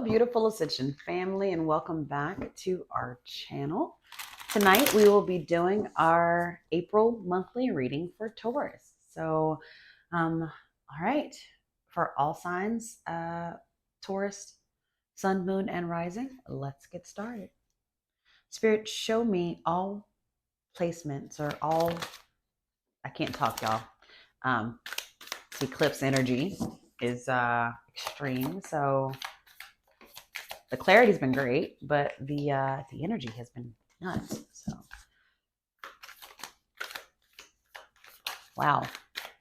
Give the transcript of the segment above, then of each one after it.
beautiful Ascension family, and welcome back to our channel. Tonight we will be doing our April monthly reading for Taurus. So, all right, for all signs, Taurus, Sun, Moon, and Rising, let's get started. Spirit, show me all placements or all, I can't talk, y'all. Eclipse energy is extreme, so the clarity's been great, but the energy has been nuts. So, wow,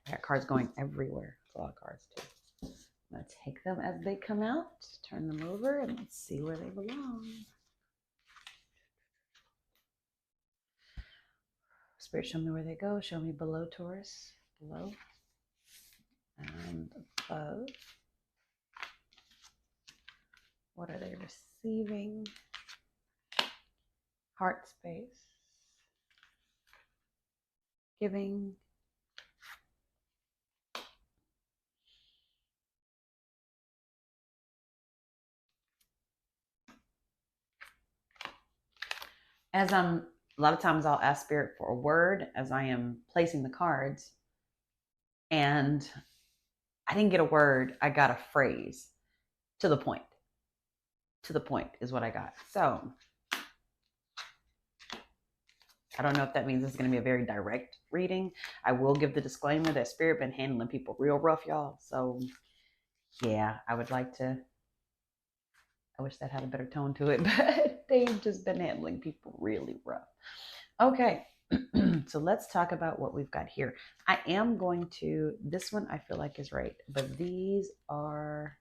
I got cards going everywhere. It's a lot of cards too. I'm gonna take them as they come out, turn them over, and let's see where they belong. Spirit, show me where they go. Show me below Taurus, below and above. What are they receiving? Heart space. Giving. As a lot of times I'll ask Spirit for a word as I am placing the cards, and I didn't get a word. I got a phrase. To the point. To the point is what I got. So I don't know if that means this is going to be a very direct reading. I will give the disclaimer that Spirit been handling people real rough, y'all. So yeah, I wish that had a better tone to it, but they've just been handling people really rough. Okay, so let's talk about what we've got here. I am going to, this one I feel like is right, but these are,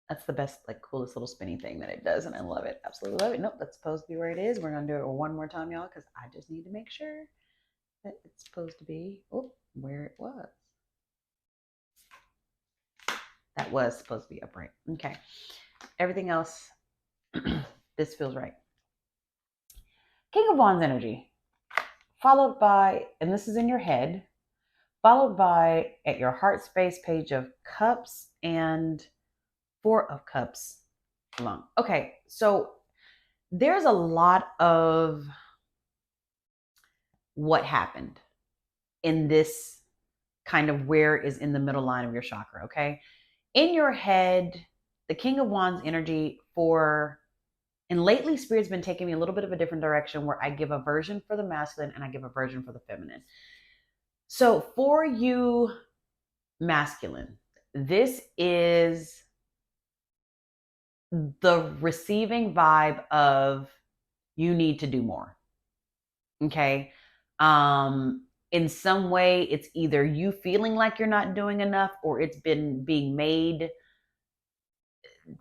that's the best, like, coolest little spinny thing that it does, and I love it. Absolutely love it. Nope, that's supposed to be where it is. We're going to do it one more time, y'all, because I just need to make sure that it's supposed to be where it was. That was supposed to be upright. Okay. Everything else, this feels right. King of Wands energy, followed by, and this is in your head, followed by at your heart space, Page of Cups and Four of Cups along. Okay, so there's a lot of what happened in this kind of where is in the middle line of your chakra, okay? In your head, the King of Wands energy and lately Spirit's been taking me a little bit of a different direction where I give a version for the masculine and I give a version for the feminine. So for you masculine, this is the receiving vibe of you need to do more. Okay. In some way, it's either you feeling like you're not doing enough, or it's been being made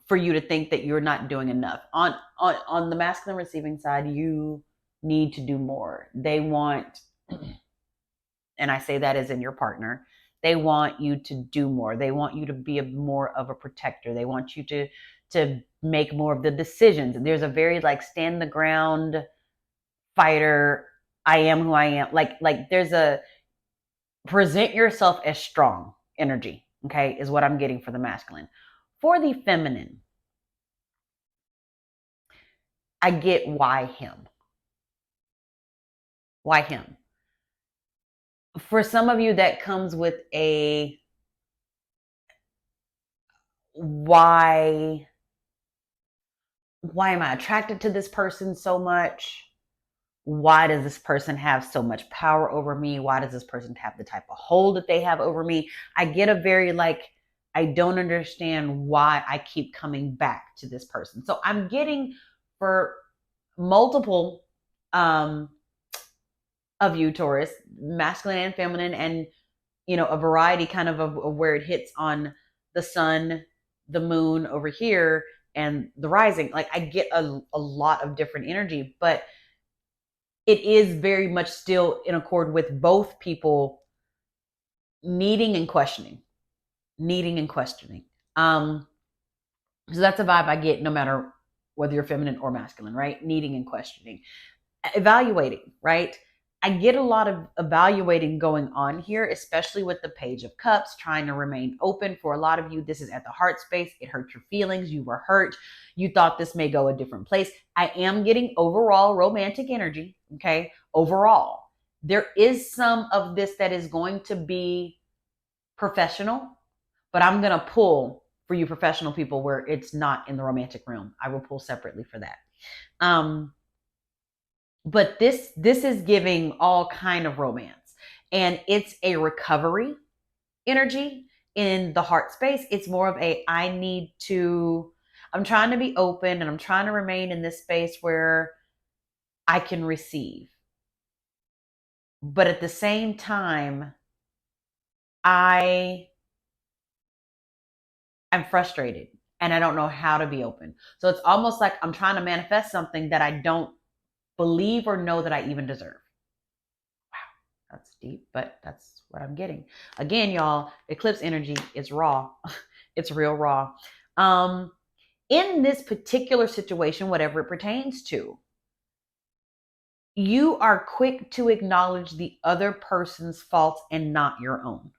for you to think that you're not doing enough. On the masculine receiving side, you need to do more. They want, and I say that as in your partner, they want you to do more. They want you to be more of a protector. They want you to make more of the decisions. There's a very like stand the ground fighter. I am who I am. Like there's a present yourself as strong energy. Okay, is what I'm getting for the masculine. For the feminine, I get why him. Why him? For some of you, that comes with a why am I attracted to this person so much? Why does this person have so much power over me? Why does this person have the type of hold that they have over me? I get a very like, I don't understand why I keep coming back to this person. So I'm getting for multiple of you, Taurus, masculine and feminine, and a variety kind of where it hits on the sun, the moon over here, and the rising. Like I get a lot of different energy, but it is very much still in accord with both people needing and questioning. So that's a vibe I get no matter whether you're feminine or masculine, right? Needing and questioning. Evaluating, right? I get a lot of evaluating going on here, especially with the Page of Cups, trying to remain open. For a lot of you, this is at the heart space. It hurt your feelings. You were hurt. You thought this may go a different place. I am getting overall romantic energy. Okay. Overall, there is some of this that is going to be professional, but I'm going to pull for you professional people where it's not in the romantic realm. I will pull separately for that. But this is giving all kind of romance, and it's a recovery energy in the heart space. It's more of a I'm trying to be open, and I'm trying to remain in this space where I can receive, but at the same time I'm frustrated and I don't know how to be open. So it's almost like I'm trying to manifest something that I don't believe or know that I even deserve. That's deep, but that's what I'm getting. Again, y'all, eclipse energy is raw. It's real raw. In this particular situation, whatever it pertains to, you are quick to acknowledge the other person's faults and not your own.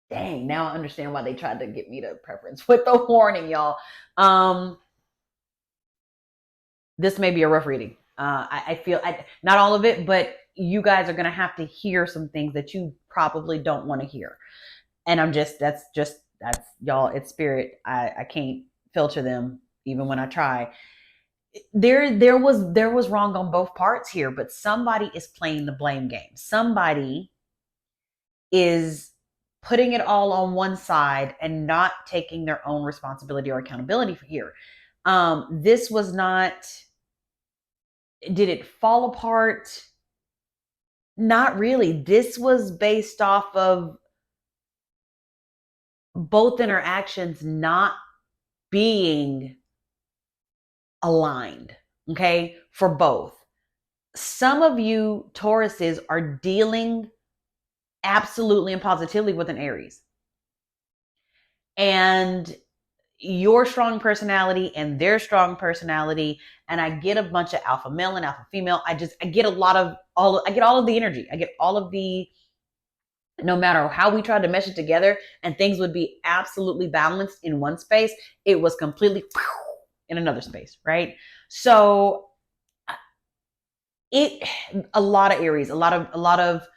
Dang, now I understand why they tried to get me to preference with the warning, y'all. This may be a rough reading. I feel not all of it, but you guys are going to have to hear some things that you probably don't want to hear. And that's y'all, it's spirit. I can't filter them even when I try. There was wrong on both parts here, but somebody is playing the blame game. Somebody is putting it all on one side and not taking their own responsibility or accountability for here. This was not, did it fall apart? Not really. This was based off of both interactions not being aligned, okay, for both. Some of you Tauruses are dealing absolutely and positively with an Aries. And your strong personality and their strong personality, and I get a bunch of alpha male and alpha female. I get I get all of the energy. I get all of the, no matter how we tried to mesh it together and things would be absolutely balanced in one space, it was completely in another space, right? So a lot of Aries, a lot of,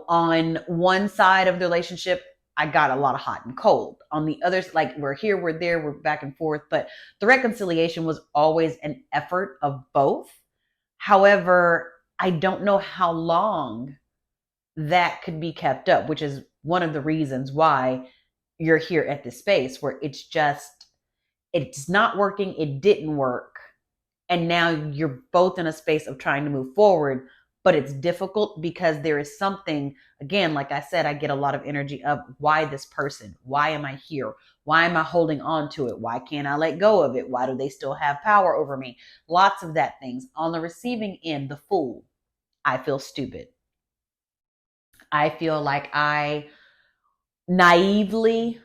on one side of the relationship, I got a lot of hot and cold. On the others, like we're here, we're there, we're back and forth. But the reconciliation was always an effort of both. However, I don't know how long that could be kept up, which is one of the reasons why you're here at this space where it's not working. It didn't work. And now you're both in a space of trying to move forward, but it's difficult because there is something, again, like I said, I get a lot of energy of why this person? Why am I here? Why am I holding on to it? Why can't I let go of it? Why do they still have power over me? Lots of that things. On the receiving end, the Fool, I feel stupid. I feel like I naively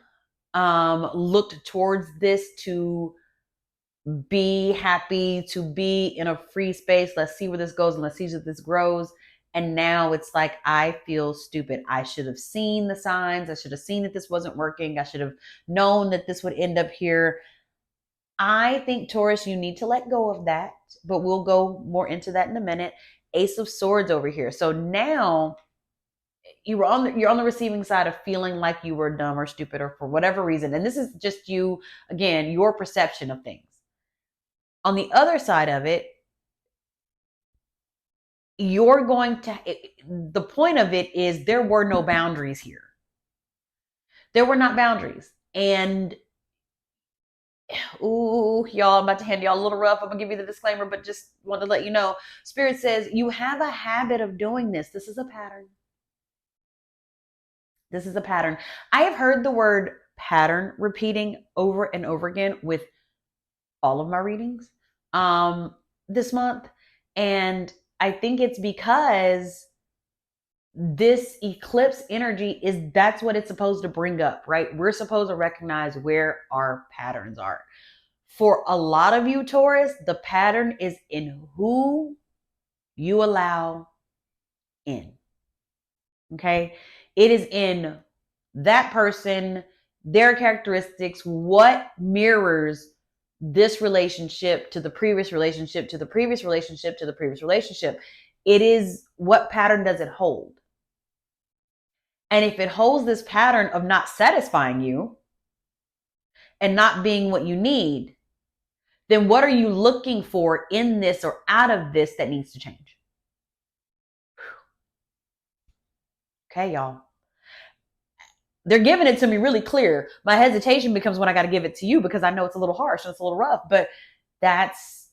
looked towards this to be happy, to be in a free space. Let's see where this goes and let's see where this grows. And now it's like, I feel stupid. I should have seen the signs. I should have seen that this wasn't working. I should have known that this would end up here. I think, Taurus, you need to let go of that, but we'll go more into that in a minute. Ace of Swords over here. So now you're on the receiving side of feeling like you were dumb or stupid or for whatever reason. And this is just you, again, your perception of things. On the other side of it, you're going to, the point of it is there were no boundaries here. There were not boundaries. And, ooh, y'all, I'm about to hand y'all a little rough. I'm going to give you the disclaimer, but just want to let you know. Spirit says you have a habit of doing this. This is a pattern. This is a pattern. I have heard the word pattern repeating over and over again with all of my readings this month. And I think it's because this eclipse energy that's what it's supposed to bring up, right? We're supposed to recognize where our patterns are. For a lot of you Taurus, the pattern is in who you allow in. Okay? It is in that person, their characteristics, what mirrors this relationship to the previous relationship, to the previous relationship, to the previous relationship. It is what pattern does it hold? And if it holds this pattern of not satisfying you and not being what you need, then what are you looking for in this or out of this that needs to change? Okay, y'all. They're giving it to me really clear. My hesitation becomes when I got to give it to you because I know it's a little harsh and it's a little rough, but that's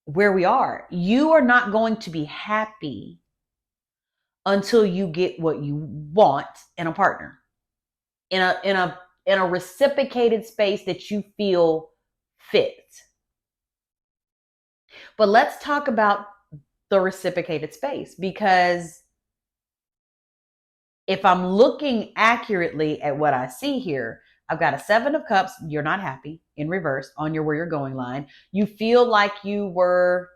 where we are. You are not going to be happy until you get what you want in a partner, in a reciprocated space that you feel fit. But let's talk about the reciprocated space, because if I'm looking accurately at what I see here, I've got a 7 of cups. You're not happy in reverse on your where you're going line. You feel like you were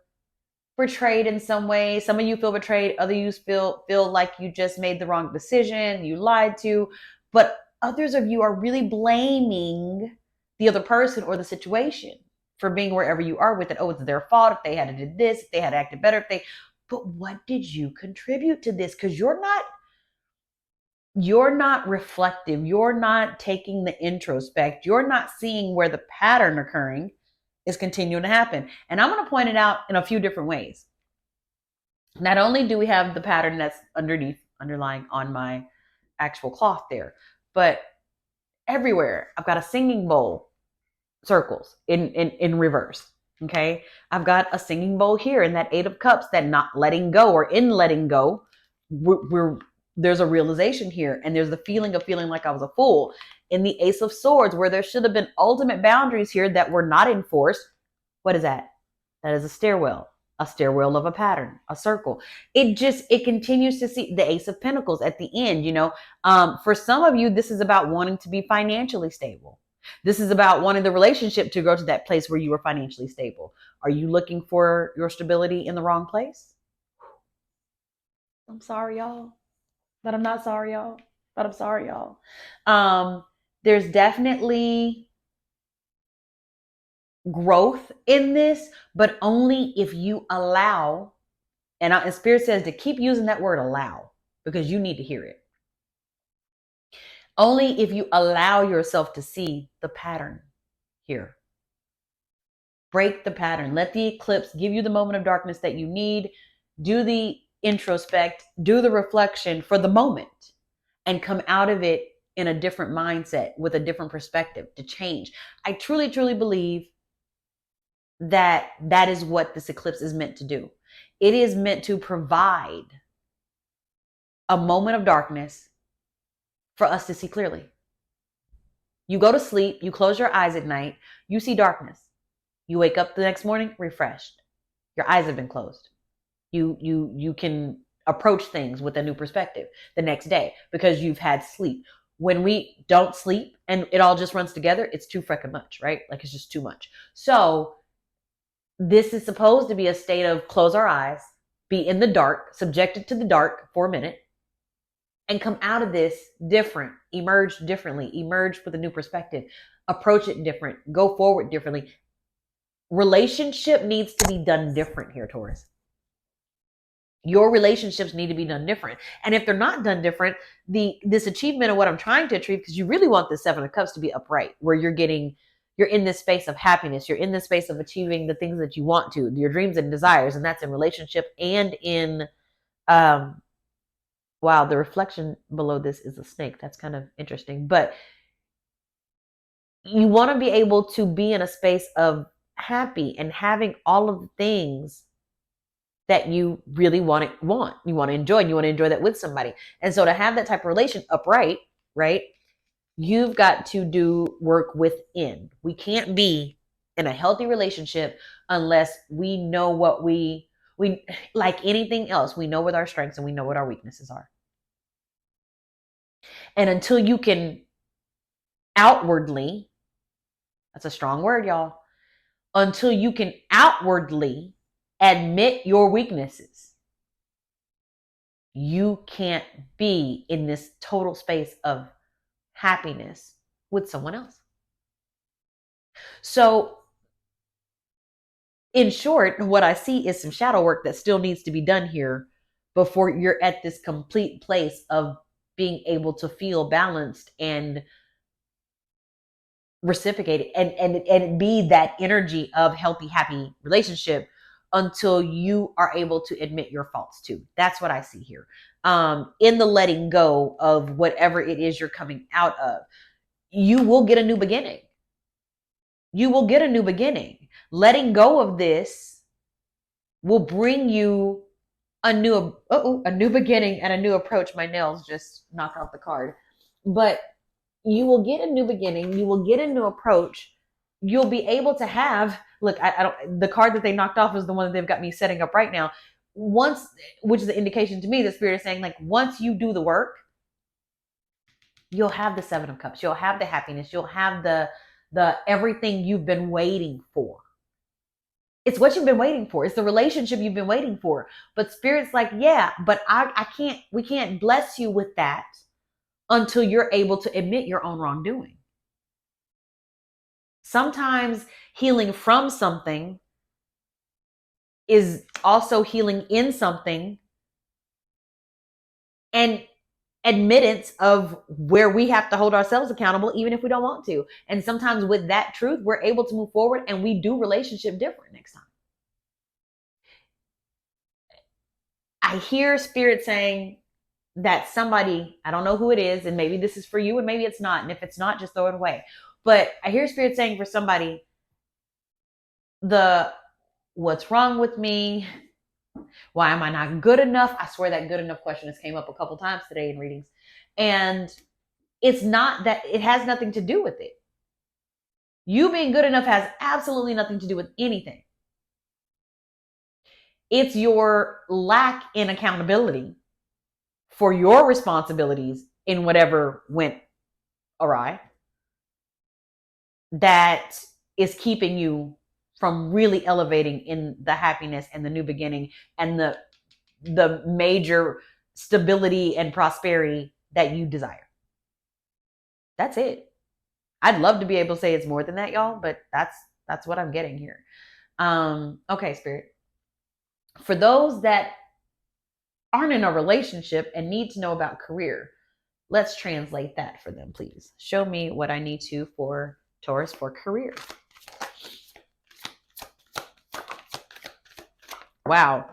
betrayed in some way. Some of you feel betrayed. Others feel like you just made the wrong decision. You lied to. But others of you are really blaming the other person or the situation for being wherever you are with it. Oh, it's their fault if they had did this, if they had acted better, if they. But what did you contribute to this? Because you're not reflective. You're not taking the introspect. You're not seeing where the pattern occurring is continuing to happen. And I'm going to point it out in a few different ways. Not only do we have the pattern that's underlying on my actual cloth there, but everywhere I've got a singing bowl circles in reverse. Okay. I've got a singing bowl here in that 8 of cups, that not letting go, or in letting go. There's a realization here, and there's the feeling of feeling like I was a fool. In the Ace of Swords, where there should have been ultimate boundaries here that were not enforced. What is that? That is a stairwell of a pattern, a circle. It continues to see the Ace of Pentacles at the end. For some of you, this is about wanting to be financially stable. This is about wanting the relationship to go to that place where you are financially stable. Are you looking for your stability in the wrong place? I'm sorry, y'all. But I'm not sorry, y'all. But I'm sorry, y'all. There's definitely growth in this, but only if you allow. And Spirit says to keep using that word allow, because you need to hear it. Only if you allow yourself to see the pattern here. Break the pattern. Let the eclipse give you the moment of darkness that you need. Do the introspect, do the reflection for the moment, and come out of it in a different mindset with a different perspective to change. I truly, truly believe that is what this eclipse is meant to do. It is meant to provide a moment of darkness for us to see clearly. You go to sleep, you close your eyes at night, you see darkness. You wake up the next morning refreshed. Your eyes have been closed. You can approach things with a new perspective the next day because you've had sleep. When we don't sleep and it all just runs together, it's too freaking much, right? Like, it's just too much. So this is supposed to be a state of close our eyes, be in the dark, subjected to the dark for a minute, and come out of this different, emerge differently, emerge with a new perspective, approach it different, go forward differently. Relationship needs to be done different here, Taurus. Your relationships need to be done different. And if they're not done different, this achievement of what I'm trying to achieve, because you really want the 7 of cups to be upright, where you're in this space of happiness. You're in this space of achieving the things that you want to, your dreams and desires. And that's in relationship and in, wow, the reflection below this is a snake. That's kind of interesting. But you want to be able to be in a space of happy and having all of the things that you really want. You want to enjoy, and you want to enjoy that with somebody. And so to have that type of relation upright, right? You've got to do work within. We can't be in a healthy relationship unless we know what we like anything else. We know what our strengths and we know what our weaknesses are. And until you can outwardly, that's a strong word, y'all. Until you can outwardly admit your weaknesses, you can't be in this total space of happiness with someone else. So, in short, what I see is some shadow work that still needs to be done here before you're at this complete place of being able to feel balanced and reciprocate and be that energy of healthy, happy relationship until you are able to admit your faults too. That's what I see here. In the letting go of whatever it is you're coming out of, you will get a new beginning. You will get a new beginning. Letting go of this will bring you a new beginning and a new approach. My nails just knocked off the card. But you will get a new beginning. You will get a new approach. You'll be able to have, look, I don't, the card that they knocked off is the one that they've got me setting up right now. Once, which is an indication to me, the spirit is saying, like, once you do the work, you'll have the Seven of Cups. You'll have the happiness. You'll have the everything you've been waiting for. It's what you've been waiting for. It's the relationship you've been waiting for. But spirit's like, yeah, but I can't, we can't bless you with that until you're able to admit your own wrongdoing. Sometimes healing from something is also healing in something and admittance of where we have to hold ourselves accountable, even if we don't want to. And sometimes with that truth, we're able to move forward and we do relationship different next time. I hear spirit saying that somebody, I don't know who it is, and maybe this is for you and maybe it's not. And if it's not, just throw it away. But I hear spirit saying for somebody, what's wrong with me? Why am I not good enough? I swear that good enough question has came up a couple times today in readings. And it's not that, it has nothing to do with it. You being good enough has absolutely nothing to do with anything. It's your lack in accountability for your responsibilities in whatever went awry that is keeping you from really elevating in the happiness and the new beginning and the major stability and prosperity that you desire. That's it. I'd love to be able to say it's more than that, y'all, but that's what I'm getting here. Okay, spirit. For those that aren't in a relationship and need to know about career, let's translate that for them, please. Show me what I need to for Taurus for career. Wow.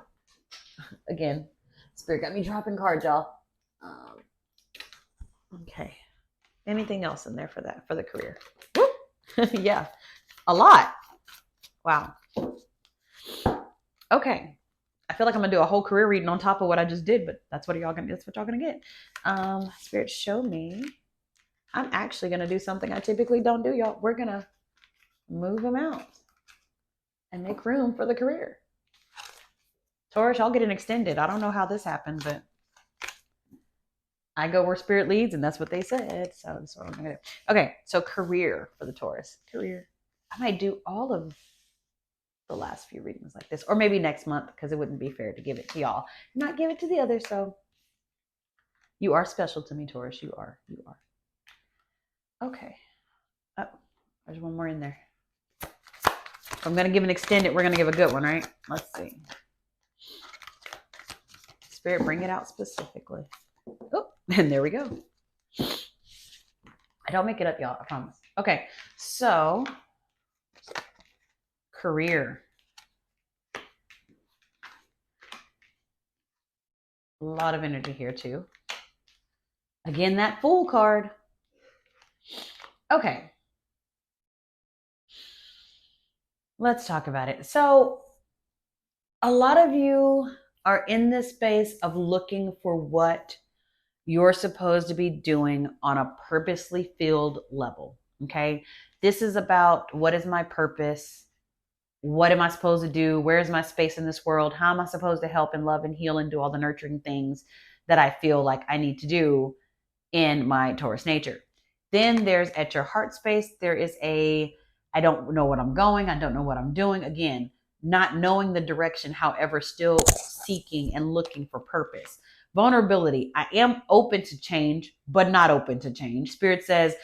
Again, spirit got me dropping cards, y'all. Okay. Anything else in there for that, for the career? Yeah, a lot. Wow. Okay. I feel like I'm gonna do a whole career reading on top of what I just did, but that's what y'all gonna get. Spirit, show me. I'm actually gonna do something I typically don't do, y'all. We're gonna move them out and make room for the career. Taurus, y'all get an extended. I don't know how this happened, but I go where spirit leads, and that's what they said. So that's what I'm gonna do. Okay, so career for the Taurus. Career. I might do all of the last few readings like this, or maybe next month, because it wouldn't be fair to give it to y'all, not give it to the others. So you are special to me, Taurus. You are. You are. Okay. Oh, there's one more in there. If I'm gonna give an extended, we're gonna give a good one, right? Let's see. Spirit, bring it out specifically. Oh, and there we go. I don't make it up, y'all. I promise. Okay, so career. A lot of energy here too. Again, that Fool card. Okay. Let's talk about it. So a lot of you are in this space of looking for what you're supposed to be doing on a purposely filled level. Okay. This is about what is my purpose? What am I supposed to do? Where is my space in this world? How am I supposed to help and love and heal and do all the nurturing things that I feel like I need to do in my Taurus nature? Then there's at your heart space, there is I don't know what I'm going. I don't know what I'm doing. Again, not knowing the direction, however, still seeking and looking for purpose. Vulnerability. I am open to change, but not open to change. Spirit says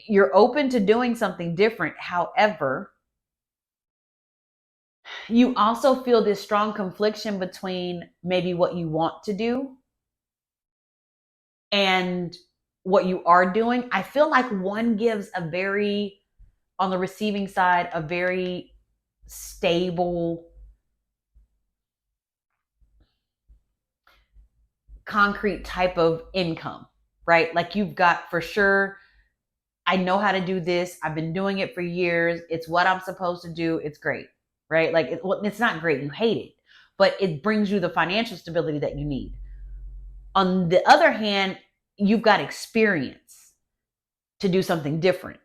you're open to doing something different. However, you also feel this strong confliction between maybe what you want to do and what you are doing. I feel like one gives a very, on the receiving side, a very stable, concrete type of income, right? Like you've got for sure, I know how to do this. I've been doing it for years. It's what I'm supposed to do. It's great, right? Like it's not great. You hate it, but it brings you the financial stability that you need. On the other hand, you've got experience to do something different.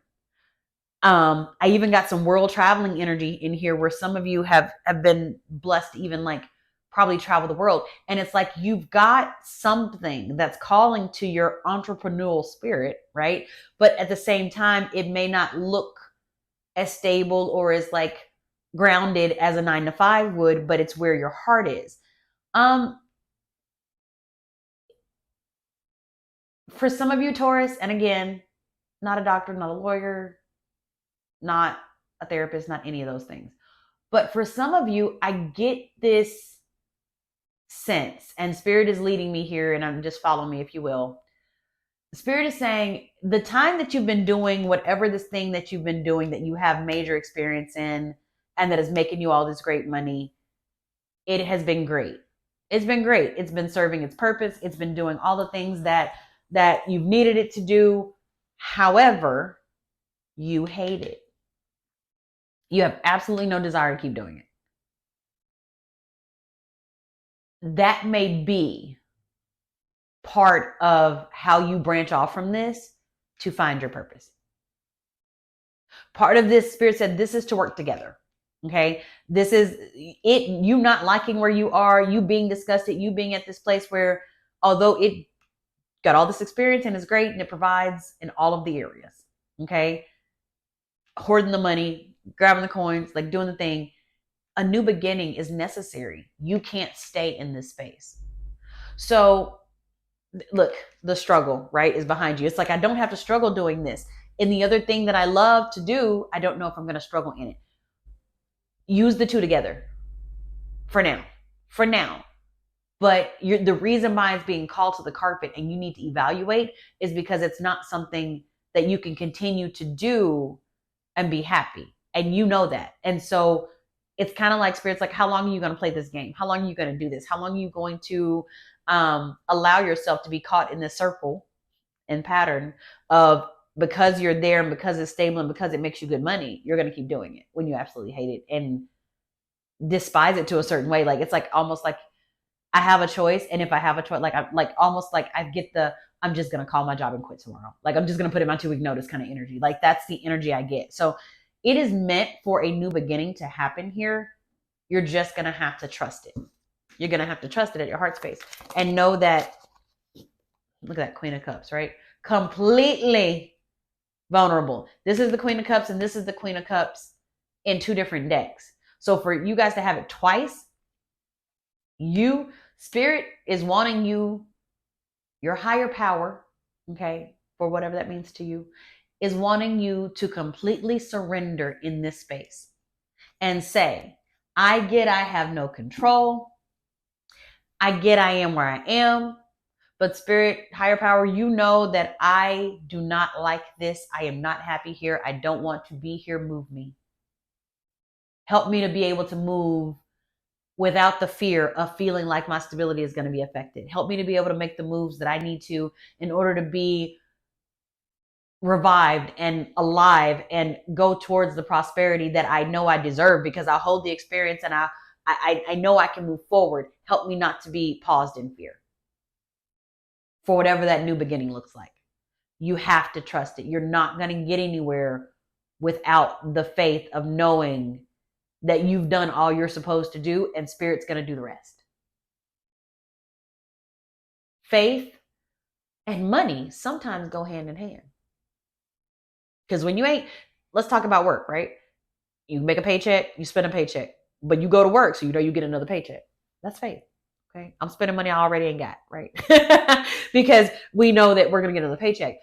I even got some world traveling energy in here where some of you have been blessed to even like probably travel the world. And it's like you've got something that's calling to your entrepreneurial spirit, right? But at the same time, it may not look as stable or as like grounded as a 9 to 5 would, but it's where your heart is. For some of you, Taurus, and again, not a doctor, not a lawyer, not a therapist, not any of those things. But for some of you, I get this sense, and Spirit is leading me here, and I'm just follow me if you will. Spirit is saying the time that you've been doing whatever this thing that you've been doing that you have major experience in and that is making you all this great money, it has been great. It's been great. It's been serving its purpose. It's been doing all the things that you've needed it to do. However, you hate it. You have absolutely no desire to keep doing it. That may be part of how you branch off from this to find your purpose. Part of this, Spirit said, this is to work together. Okay. This is it. You not liking where you are, you being disgusted, you being at this place where, although it got all this experience and is great and it provides in all of the areas. Okay. Hoarding the money, grabbing the coins, like doing the thing. A new beginning is necessary. You can't stay in this space. So look, the struggle, right, is behind you. It's like, I don't have to struggle doing this. And the other thing that I love to do, I don't know if I'm going to struggle in it. Use the two together for now. For now. But the reason why it's being called to the carpet and you need to evaluate is because it's not something that you can continue to do and be happy. And you know that. And so it's kind of like Spirit's like, how long are you going to play this game? How long are you going to do this? How long are you going to allow yourself to be caught in this circle and pattern of, because you're there and because it's stable and because it makes you good money, you're going to keep doing it when you absolutely hate it and despise it to a certain way. Like, it's like almost like I have a choice. And if I have a choice, like I'm like almost like I get the, I'm just going to call my job and quit tomorrow. Like I'm just going to put in my 2-week notice kind of energy. Like that's the energy I get. So it is meant for a new beginning to happen here. You're just going to have to trust it. You're going to have to trust it at your heart space and know that, look at that Queen of Cups, right? Completely vulnerable. This is the Queen of Cups and this is the Queen of Cups in 2 different decks. So for you guys to have it twice, Spirit is wanting you, your higher power, okay, for whatever that means to you, is wanting you to completely surrender in this space and say, I get I have no control. I get I am where I am. But Spirit, higher power, you know that I do not like this. I am not happy here. I don't want to be here. Move me. Help me to be able to move without the fear of feeling like my stability is going to be affected. Help me to be able to make the moves that I need to in order to be revived and alive and go towards the prosperity that I know I deserve because I hold the experience and I know I can move forward. Help me not to be paused in fear for whatever that new beginning looks like. You have to trust it. You're not going to get anywhere without the faith of knowing that you've done all you're supposed to do and Spirit's going to do the rest. Faith and money sometimes go hand in hand. Because when you ain't, let's talk about work, right? You make a paycheck, you spend a paycheck. but you go to work, so you know you get another paycheck. That's faith. Okay. I'm spending money I already ain't got, right? Because we know that we're going to get another paycheck.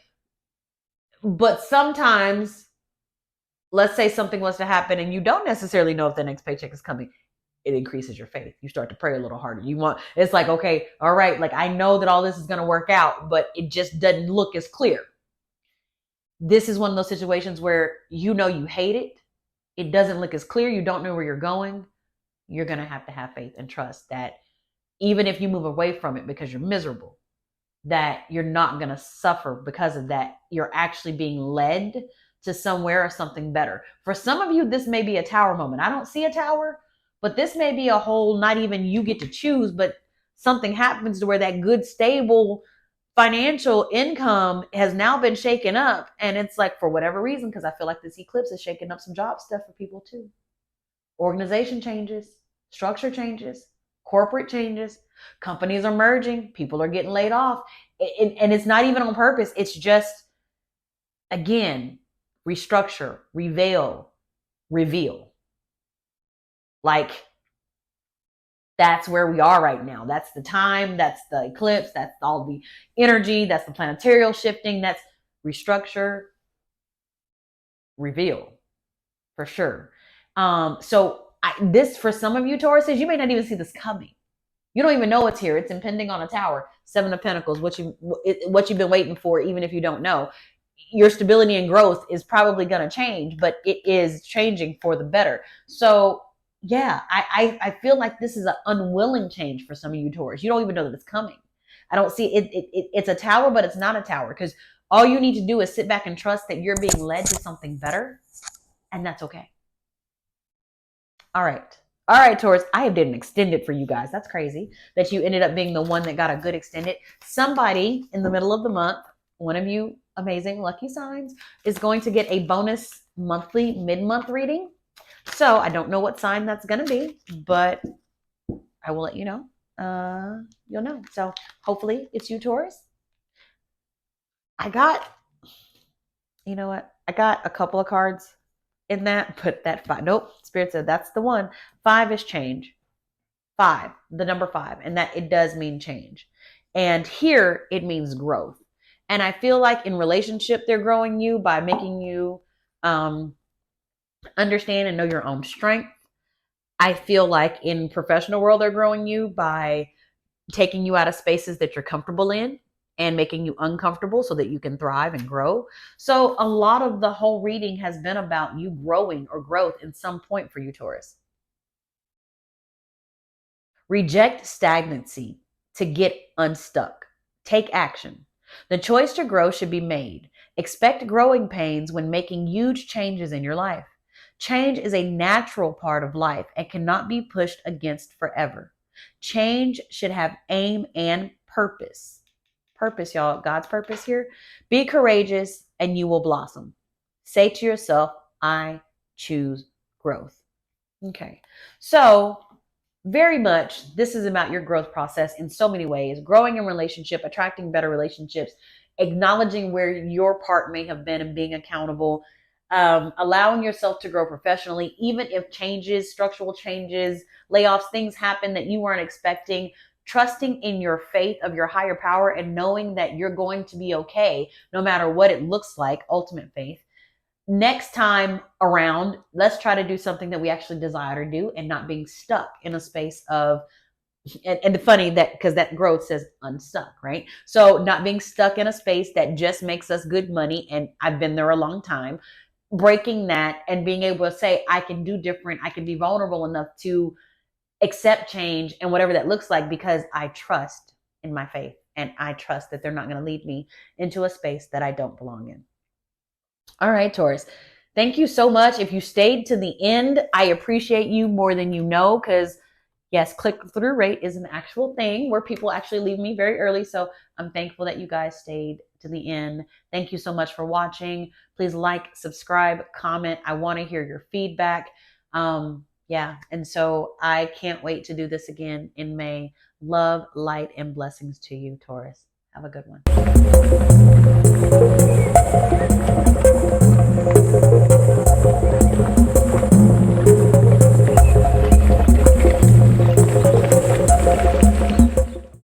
But sometimes, let's say something was to happen and you don't necessarily know if the next paycheck is coming. It increases your faith. You start to pray a little harder. It's like, okay, all right, like I know that all this is going to work out, but it just doesn't look as clear. This is one of those situations where you know you hate it. It doesn't look as clear. You don't know where you're going. You're going to have faith and trust that even if you move away from it because you're miserable, that you're not going to suffer because of that. You're actually being led to somewhere or something better. For some of you, this may be a tower moment. I don't see a tower, but this may be a whole, not even you get to choose, but something happens to where that good, stable financial income has now been shaken up. And it's like, for whatever reason, because I feel like this eclipse is shaking up some job stuff for people too. Organization changes, structure changes, corporate changes, companies are merging, people are getting laid off. And it's not even on purpose. It's just, again, restructure, reveal. Like, that's where we are right now. That's the time. That's the eclipse. That's all the energy. That's the planetarial shifting. That's restructure, reveal, for sure. This, for some of you Tauruses, you may not even see this coming. You don't even know it's here. It's impending on a tower. 7 of Pentacles, what you've been waiting for, even if you don't know. Your stability and growth is probably going to change, but it is changing for the better. So yeah, I feel like this is an unwilling change for some of you Taurus. You don't even know that it's coming. I don't see it. It's a tower, but it's not a tower, because all you need to do is sit back and trust that you're being led to something better, and that's okay. All right, Taurus, I did an extended for you guys. That's crazy that you ended up being the one that got a good extended. Somebody in the middle of the month, one of you amazing lucky signs, is going to get a bonus monthly mid-month reading. So I don't know what sign that's going to be, but I will let you know. You'll know. So hopefully it's you, Taurus. You know what? I got a couple of cards in that, but that 5, nope, Spirit said that's the one. 5 is change. 5, the number 5, and that it does mean change. And here it means growth. And I feel like in relationship, they're growing you by making you understand and know your own strength. I feel like in professional world, they're growing you by taking you out of spaces that you're comfortable in and making you uncomfortable so that you can thrive and grow. So a lot of the whole reading has been about you growing or growth in some point for you, Taurus. Reject stagnancy to get unstuck. Take action. The choice to grow should be made. Expect growing pains when making huge changes in your life. Change is a natural part of life and cannot be pushed against forever. Change should have aim and purpose. Purpose, y'all. God's purpose here. Be courageous and you will blossom. Say to yourself, I choose growth. Okay. So very much this is about your growth process in so many ways. Growing in relationship, attracting better relationships, acknowledging where your part may have been and being accountable, allowing yourself to grow professionally, even if changes, structural changes, layoffs, things happen that you weren't expecting, trusting in your faith of your higher power and knowing that you're going to be okay no matter what it looks like, ultimate faith. Next time around, let's try to do something that we actually desire to do and not being stuck in a space of, and funny that because that growth says unstuck, right? So not being stuck in a space that just makes us good money. And I've been there a long time. Breaking that and being able to say, I can do different. I can be vulnerable enough to accept change and whatever that looks like, because I trust in my faith and I trust that they're not going to lead me into a space that I don't belong in. All right, Taurus. Thank you so much. If you stayed to the end, I appreciate you more than you know, because yes, click-through rate is an actual thing where people actually leave me very early. So I'm thankful that you guys stayed to the end. Thank you so much for watching. Please like, subscribe, comment. I want to hear your feedback. Yeah, and so I can't wait to do this again in May. Love, light, and blessings to you, Taurus. Have a good one.